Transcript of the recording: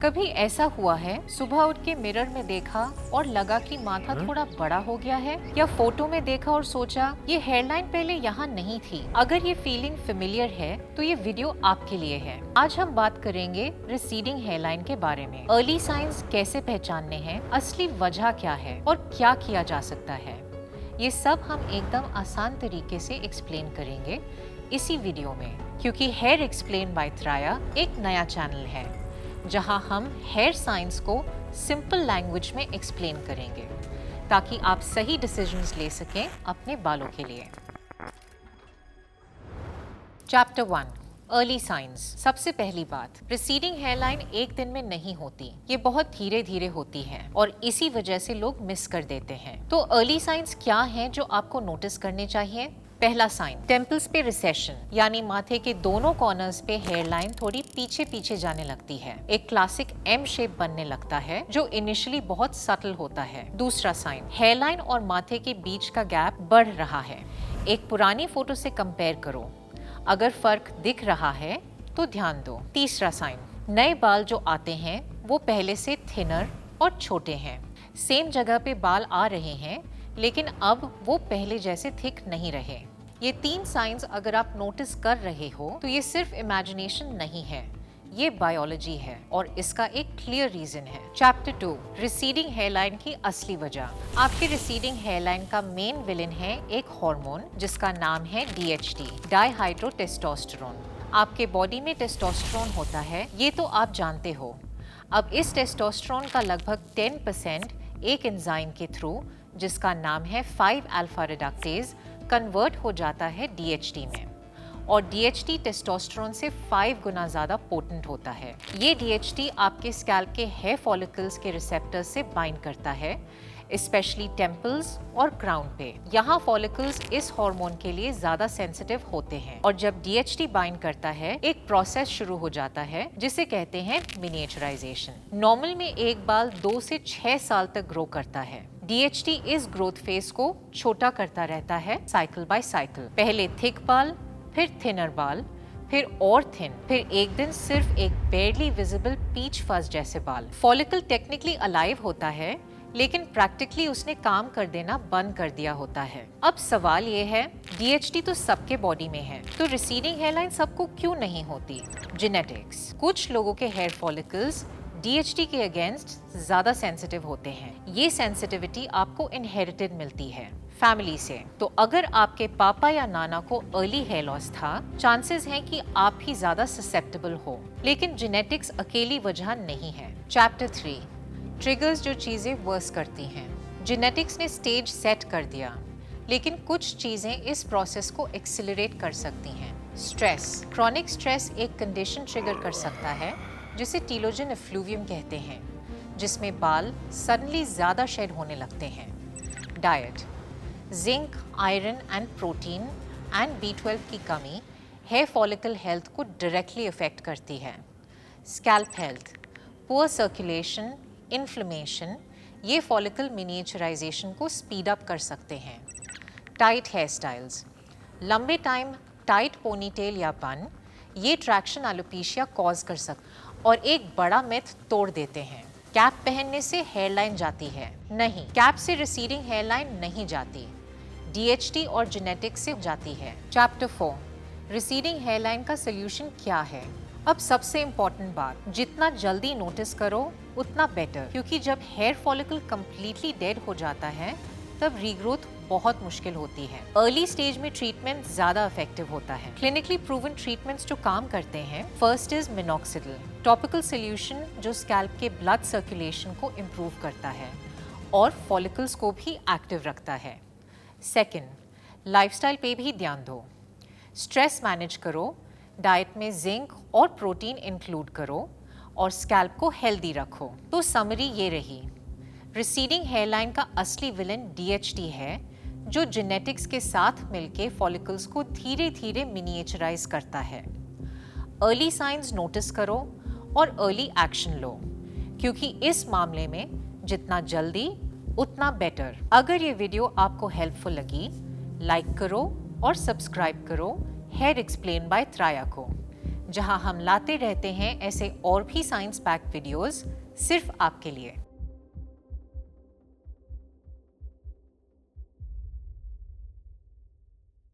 कभी ऐसा हुआ है सुबह उठ के मिरर में देखा और लगा कि माथा थोड़ा बड़ा हो गया है, या फोटो में देखा और सोचा ये हेयरलाइन पहले यहाँ नहीं थी। अगर ये फीलिंग फेमिलियर है तो ये वीडियो आपके लिए है। आज हम बात करेंगे रिसीडिंग हेयरलाइन के बारे में। अर्ली साइंस कैसे पहचानने हैं, असली वजह क्या है और क्या किया जा सकता है, ये सब हम एकदम आसान तरीके से एक्सप्लेन करेंगे इसी वीडियो में, क्योंकि हेयर एक्सप्लेन बाय त्राया एक नया चैनल है जहां हम हेयर साइंस को सिंपल लैंग्वेज में एक्सप्लेन करेंगे ताकि आप सही डिसीजंस ले सकें अपने बालों के लिए। Chapter 1, early signs. सबसे पहली बात, रिसीडिंग हेयरलाइन एक दिन में नहीं होती, ये बहुत धीरे धीरे होती है और इसी वजह से लोग मिस कर देते हैं। तो अर्ली साइंस क्या हैं जो आपको नोटिस करने चाहिए? पहला साइन, टेम्पल्स पे रिसेशन, यानी माथे के दोनों कॉर्नर्स पे हेयरलाइन थोड़ी पीछे पीछे जाने लगती है। एक क्लासिक एम शेप बनने लगता है जो इनिशियली बहुत सटल होता है। दूसरा साइन, हेयरलाइन और माथे के बीच का गैप बढ़ रहा है। एक पुरानी फोटो से कंपेयर करो, अगर फर्क दिख रहा है तो ध्यान दो। तीसरा साइन, नए बाल जो आते हैं वो पहले से थिनर और छोटे हैं। सेम जगह पे बाल आ रहे हैं लेकिन अब वो पहले जैसे थिक नहीं रहे। ये 3 साइंस अगर आप नोटिस कर रहे हो तो ये सिर्फ इमेजिनेशन नहीं है, ये बायोलॉजी है और इसका एक क्लियर रीजन है। चैप्टर 2, रिसीडिंग हेयरलाइन की असली वजह। आपके रिसीडिंग हेयरलाइन का मेन विलेन है एक हार्मोन जिसका नाम है DHT, डाईहाइड्रोटेस्टोस्टेरोन। आपके बॉडी में टेस्टोस्टेरोन होता है, ये तो आप जानते हो। अब इस टेस्टोस्टेरोन का लगभग 10% एक एंजाइम के थ्रू जिसका नाम है 5-अल्फा रिडक्टेज कन्वर्ट हो जाता है DHT में, और DHT टेस्टोस्टेरोन से 5 गुना ज्यादा पोटेंट होता है। ये DHT आपके स्कैल्प के हेयर फॉलिकल्स के रिसेप्टर्स से बाइंड करता है, स्पेशली टेम्पल्स और क्राउन पे। यहाँ फॉलिकल्स इस हार्मोन के लिए ज्यादा सेंसिटिव होते हैं और जब DHT बाइंड करता है एक प्रोसेस शुरू हो जाता है जिसे कहते हैं मिनिएचराइजेशन। नॉर्मल में एक बाल 2 से 6 साल तक ग्रो करता है। DHT इस ग्रोथ फेज को छोटा करता रहता है साइकिल बाय साइकिल। पहले थिक बाल, फिर थिनर बाल, फिर और थिन, फिर एक दिन सिर्फ एक बेयरली विजिबल पीच फज जैसे बाल। फॉलिकल टेक्निकली अलाइव होता है लेकिन प्रैक्टिकली उसने काम कर देना बंद कर दिया होता है। अब सवाल ये है, DHT तो सबके बॉडी में है, तो रिसीडिंग हेयरलाइन सबको क्यों नहीं होती? जेनेटिक्स। कुछ लोगों के हेयर फॉलिकल्स DHT के अगेंस्ट ज्यादा सेंसिटिव होते हैं। ये सेंसिटिविटी आपको इनहेरिटेड मिलती है फैमिली से। तो अगर आपके पापा या नाना को अर्ली हेयर लॉस था, चांसेस हैं कि आप ही ज्यादा ससेप्टेबल हो, लेकिन जेनेटिक्स अकेली वजह नहीं है। चैप्टर 3, ट्रिगर्स जो चीजें वर्स करती हैं। जेनेटिक्स ने स्टेज सेट कर दिया, लेकिन कुछ चीजें इस प्रोसेस को एक्सिलरेट कर सकती हैं। स्ट्रेस। क्रॉनिक स्ट्रेस एक कंडीशन ट्रिगर कर सकता है जिसे टीलोजन एफ्लूवियम कहते हैं, जिसमें बाल सडनली ज्यादा शेड होने लगते हैं। Diet. Zinc, iron and protein and B12 की कमी हेयर फॉलिकल हेल्थ को डायरेक्टली अफेक्ट करती है। Scalp health. Poor circulation, inflammation, ये फॉलिकल मिनिएचराइजेशन को स्पीड अप कर सकते हैं। Tight hair styles. लंबे टाइम टाइट पोनीटेल या बन, ये ट्रैक्शन एलोपेशिया कॉज कर सकते और एक बड़ा मिथ तोड़ देते हैं, कैप पहनने से हेयरलाइन जाती है। नहीं, कैप से रिसीडिंग हेयरलाइन नहीं जाती, DHT और जेनेटिक्स से जाती है। चैप्टर 4, रिसीडिंग हेयरलाइन का सोल्यूशन क्या है? अब सबसे इम्पोर्टेंट बात, जितना जल्दी नोटिस करो उतना बेटर, क्योंकि जब हेयर फॉलिकल कंप्लीटली डेड हो जाता है तब रीग्रोथ बहुत मुश्किल होती है। अर्ली स्टेज में ट्रीटमेंट ज्यादा इफेक्टिव होता है। क्लिनिकली प्रूवन ट्रीटमेंट्स जो काम करते हैं, first is minoxidil, topical solution जो स्कैल्प के ब्लड सर्कुलेशन को इम्प्रूव करता है और फॉलिकल्स को भी एक्टिव रखता है। सेकेंड, लाइफस्टाइल पे भी ध्यान दो, स्ट्रेस मैनेज करो, डाइट में जिंक और प्रोटीन इंक्लूड करो और स्कैल्प को हेल्दी रखो। तो समरी ये रही, रिसीडिंग हेयरलाइन का असली विलन DHT है जो जेनेटिक्स के साथ मिलके फॉलिकल्स को धीरे धीरे मिनिएचराइज करता है। अर्ली साइंस नोटिस करो और अर्ली एक्शन लो, क्योंकि इस मामले में जितना जल्दी उतना बेटर। अगर ये वीडियो आपको हेल्पफुल लगी, लाइक करो और सब्सक्राइब करो हेयर एक्सप्लेन बाय त्राया को। जहां हम लाते रहते हैं ऐसे और भी साइंस पैक्ड वीडियोस सिर्फ आपके लिए।